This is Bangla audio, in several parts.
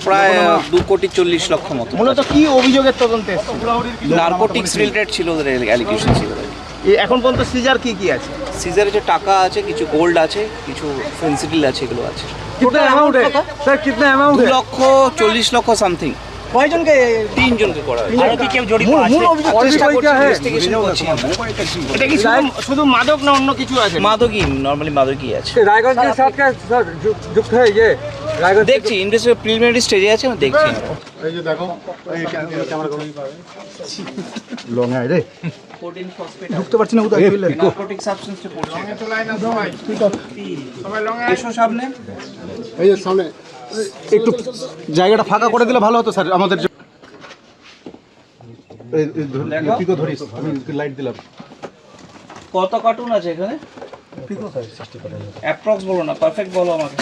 প্রায় 2,40,00,000 মতো। মূলত কি অভিযোগের তদন্তে? নার্কোটিক্স রিলেটেড ছিল, ওদের অ্যালিগেশন ছিল। এখন পর্যন্ত সিজার কি কি আছে? সিজারে যে টাকা আছে, কিছু গোল্ড আছে, কিছু ফেন্সিডিল আছে, এগুলো আছে। कितना अमाउंट है सर, कितना अमाउंट है? 2,40,00,000 সামথিং। কয়জনকে? 3 জনকে করা হয়েছে। আরো কি কেউ জড়িত আছে? মূল অভিযোগ চেষ্টা করছে ইনভেস্টিগেশন করছি। এটা কি শুধু মাদক না অন্য কিছু আছে? মাদকই, নরমালি মাদকই আছে। रायगंज के साथ क्या सर युक्त है ये? रायगंज দেখছি, ইনভেস্টিগেশন প্রিলিমিনারি স্টেজে আছে, আমি দেখছি। এই যে দেখো এই ক্যামেরা করুন লং আই রে ঢুকতে পারছি না কোথায়? নার্কোটিক সাবস্টেন্সে পড়ছে। এসো সামনে। এই যে সামনে একটু জায়গাটা ফাঁকা করে দিলে ভালো হতো স্যার আমাদের জন্য। পিকো ধরিস, আমি লাইট দিলাম। কত কার্টুন আছে এখানে? অ্যাপ্রক্স বলো না, পারফেক্ট বলো আমাকে।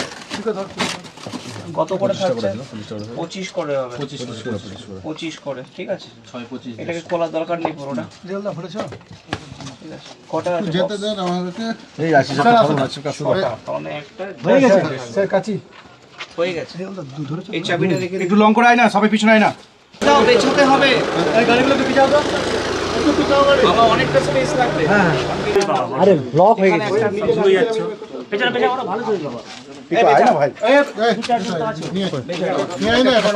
কত করে থাকছে? 25 করে হবে। 25 করে, ঠিক আছে। এটাকে খোলার দরকার নেই পুরোটা। ঠিক আছে। কটা আছে? যেতে দেন আমাদেরকে। এই আসি স্যার, তাহলে একটা হয়ে গেছে স্যার, কাছি হয়ে গেছে। এই চাবিটা রেখে একটু লং করে আয় না, সবাই পিছনে আয় না। দাও, পেছাতে হবে। এই গাড়িগুলো একটু পিছাও তো। বাবা, অনেকটা স্পেস লাগবে। अरे ब्लॉक हो गया পিকো আয় না ভাই। নিয়ে আই না এখন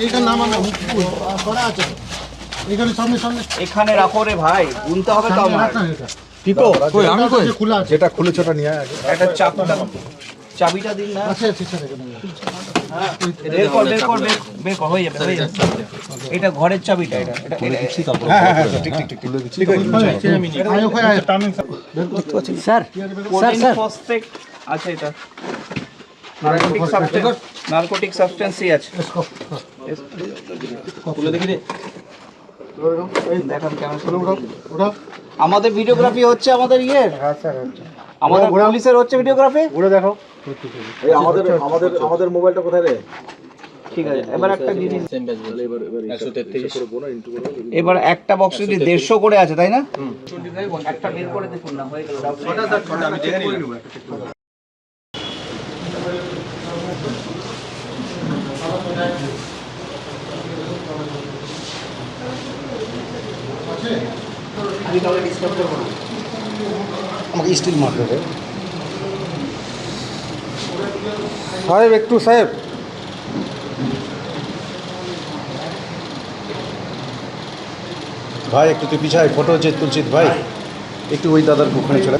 এইখানে নামানো করা আছে এইখানে সামনে সামনে এখানে রাখো রে ভাই, গুনতে হবে তো আমার। পিকো কই, আমি কই? খোলা আছে যেটা খুলে ছোটা নিয়ে আয় আগে। একটা চাবিটা দিন না। আছে আছে স্যার এখানে বের কর, হয়ে যাবে, হয়ে যাবে। এটা ঘরের চাবিটা, এটা হ্যাঁ হ্যাঁ হ্যাঁ, ঠিক ঠিক ঠিক খুলে দিচ্ছি। আয় ওখানে আয় सर কোডিন ফসফেট আছে। এটা নার্কোটিক সাবস্টেন্সই আছে। খুলে দেখি রে, দেখান কেমন ওটা আমাদের ভিডিওগ্রাফি হচ্ছে, আমাদের ইয়ের, আমাদের পুলিশের হচ্ছে ভিডিওগ্রাফি। ঘুরে দেখো এই আমাদের মোবাইলটা কোথায় রে? ঠিক আছে, এবার একটা জিনিস, এবার একটা বক্স যদি 150 করে আছে, তাই না? একটা বের করে দেখুন না, হয়ে গেল। আমি দেখে নিব। আমি তাহলে ডিস্টার্ব করবো না। আমাকে স্টিল মারতে হবে সাহেব, একটু সাহেব। ভাই একটু তুই পিছায়, ফটো হচ্ছে তুলছিত ভাই, একটু ওই দাদার ওখানে চলে।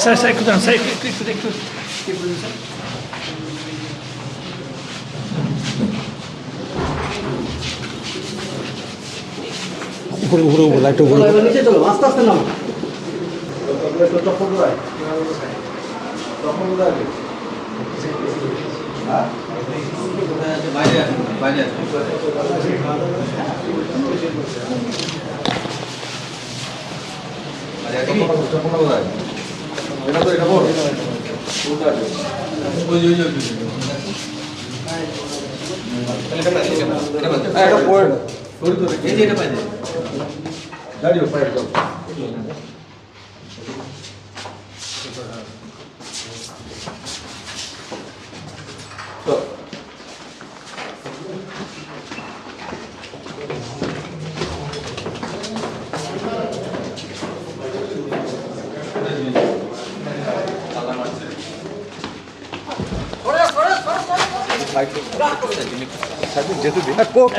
सर सर একটু দাঁড়ান, স্যার একটু উপরে উপরে উপরে লাইটটা উপরে। নিচে চলো, আস্তে আস্তে নাও।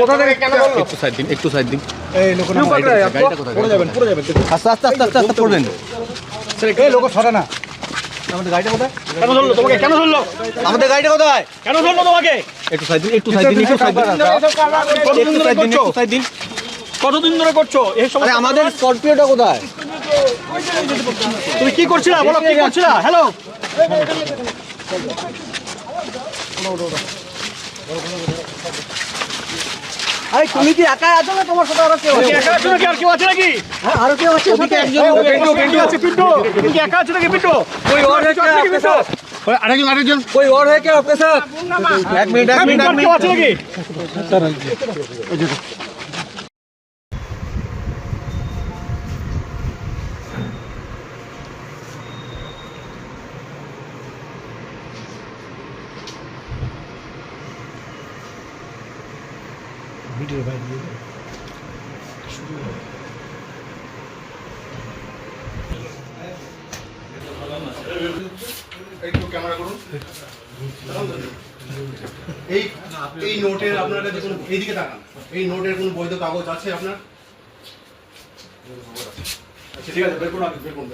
কোথা থেকে কেন বললো? একটু সাইড দিন, একটু সাইড দিন। এই লোক না, গাড়িটা কোথায়? পড়ে যাবেন আস্তে আস্তে আস্তে আস্তে আস্তে পড়বেন। এই লোক সরে না। আমাদের গাড়িটা কোথায়? কেন ধরলো তোমাকে? কেন ধরলো? আমাদের গাড়িটা কোথায়? কেন ধরলো তোমাকে? একটু সাইড দিন, একটু সাইড দিন, একটু সাইড দিন, কতদিন ধরে করছো? সাইড দিন। কতদিন ধরে করছো এই সমস্ত? আরে আমাদের স্করপিওটা কোথায়? তুমি কি করছিলা বলো, কি করছিলা? হ্যালো, আরে তুমি কি একা আছো না তোমার সাথে আরো কেউ আছে? একা আছো নাকি আর কেউ আছে নাকি? হ্যাঁ আরো কেউ আছে সাথে? পিন্টু আছে পিন্টু। তুমি কি একা আছো নাকি পিন্টু? कोई और है क्या आपके साथ? कोई और है क्या आपके साथ? एक मिनट কেউ আছে নাকি? এই নোটের আপনার কাছে কোনো এইদিকে তাকান এই নোটের কোনো বৈধ কাগজ আছে আপনার আচ্ছা ঠিক আছে বের করুন বের করুন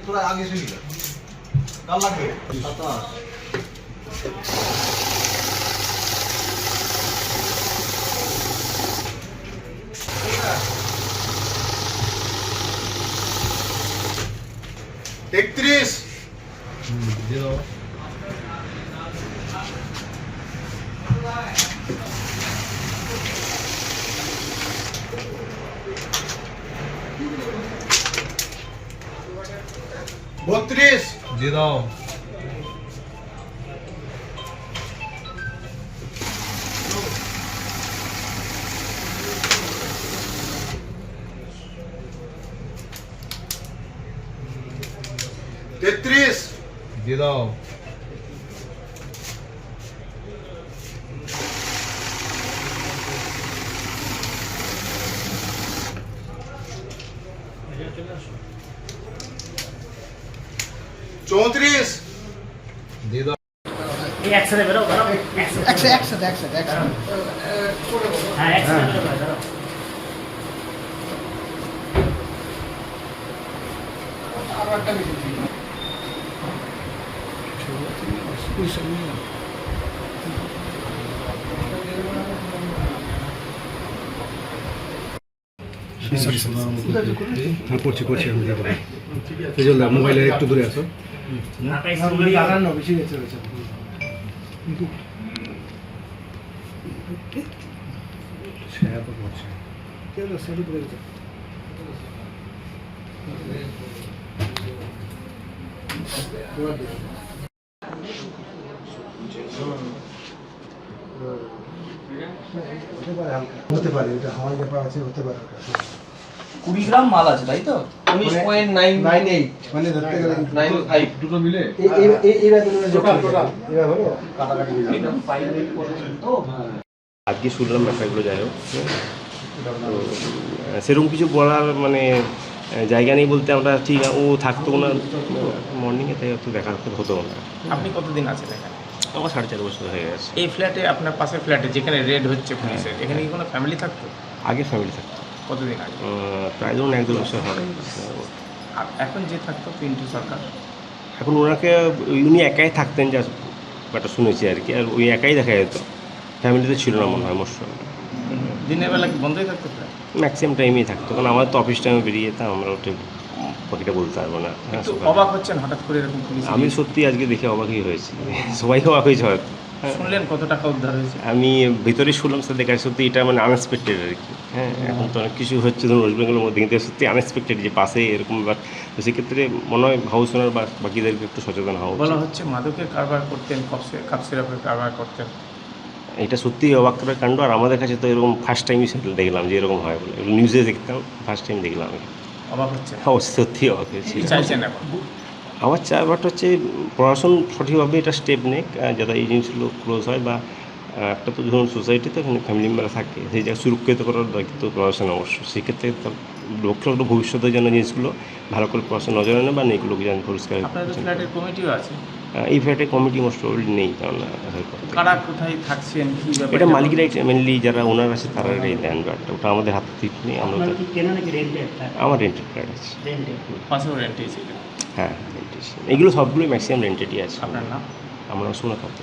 थोड़ा आगे से निकल कल लगे 31 32 दे दो 33 दे दो 34 दे दो একসাথে বেরো বেরো একসাথে হ্যাঁ একসাথে বেরো বেরো করছি আমি দেবো তেজলদা মোবাইলের একটু দূরে আসো বেশি গেছে হতে পারে এটা হাওয়াই ব্যাপার আছে হতে পারে 20 গ্রাম মাল আছে তাই তো 19.98 মানে ধরতে গেলে 95 দুটো মিলে এইবার এবার হলো কাটাকাটি আজকে শুনলাম ব্যাপারগুলো যাই হোক তো সেরকম কিছু বলার মানে জায়গা নেই বলতে আমরা ঠিক ও থাকতো না মর্নিংয়ে তাই একটু দেখা হতো না। আপনি কতদিন আছেন এখানে? আমার 4.5 বছর হয়ে গেছে। এই ফ্ল্যাটে আপনার পাশের ফ্ল্যাটে যেখানে রেড হচ্ছে পুলিশের এখানে কি কোনো ফ্যামিলি থাকতো? আগে ফ্যামিলি থাকতো, কতদিন আগে? প্রায় ধরুন 1-2 বছর হবে। আর এখন যে থাকতো পিন্টু সরকার, এখন ওনাকে উনি একাই থাকতেন, যা ব্যাপারটা শুনেছি আর কি, আর ওই একাই দেখা যেত, ফ্যামিলিতে ছিল না মনে হয় মোস্ট। দিনের বেলা কি বন্ধই থাকতো প্রায়? ম্যাক্সিমাম টাইমেই থাকতো, কারণ আমাদের তো অফিস টাইমে বেরিয়ে যেতাম, আমরা ওটা বাকিটা বলতে পারবো না। হ্যাঁ, একটু অবাক হচ্ছেন হঠাৎ করে এরকম পুলিশ? আমি সত্যি আজকে দেখে অবাকই হয়েছি, সবাই অবাক হয়েছে হয়তো। শুনলেন কত টাকা উদ্ধার হয়েছে? আমি ভিতরে শুনলাম স্যার, দেখা সত্যি এটা মানে আনএক্সপেক্টেড আর কি। হ্যাঁ, এখন তো অনেক কিছু হচ্ছে ধরুন ওয়েস্ট বেঙ্গলের মধ্যে, কিন্তু সত্যি আনএক্সপেক্টেড যে পাশে এরকম ব্যাপার। তো সেক্ষেত্রে মনে হয় হাউস ওনার বা বাকিদেরকে একটু সচেতন হওয়া বলা উচিত। হচ্ছে মাদকের কারবার করতেন, কাপ সিরাপের কারবার করতেন। এটা সত্যিই অবাক করার কাণ্ড, আর আমাদের কাছে তো এরকম ফার্স্ট টাইমই দেখলাম যে এরকম হয় বলে, নিউজে দেখতাম, ফার্স্ট টাইম দেখলাম। অবাক হচ্ছে? অবশ্যই সত্যি অবাক হয়েছি। কি চাইছেন এখন? আমার ব্যাপারটা হচ্ছে প্রশাসন সঠিকভাবে এটা স্টেপ নেক, যাতে এই জিনিসগুলো ক্লোজ হয়, বা একটা তো ধরুন সোসাইটিতে এখানে ফ্যামিলি মেম্বাররা থাকে, সেই জায়গায় সুরক্ষিত করার দায়িত্ব প্রশাসন অবশ্য। সেক্ষেত্রে তার লক্ষ্য ভবিষ্যতের জন্য জিনিসগুলো ভালো করে প্রশাসন নজরে নেয়, বা এইগুলোকে যেন পরিষ্কার। আপনাদের ফ্ল্যাটের কমিটিও আছে? এই ফ্ল্যাটে কমিটি মোস্ট প্রবাবলি নেই, কারণ কারা কোথায় থাকছেন, কি ব্যাপার? এটা মালিকরাই মেনলি, যারা ওনার আছে তারা এই ল্যান্ড ব্যাপারটা, ওটা আমাদের হাতে ঠিক নেই। আমরা আমার রেন্টেড ফ্ল্যাট আছে। পাশেও রেন্টে ছিল? হ্যাঁ, রেন্টেড। এগুলো সবগুলোই ম্যাক্সিমাম রেন্টেডই আছে। আপনার নাম? আমরা শোনা খাতে।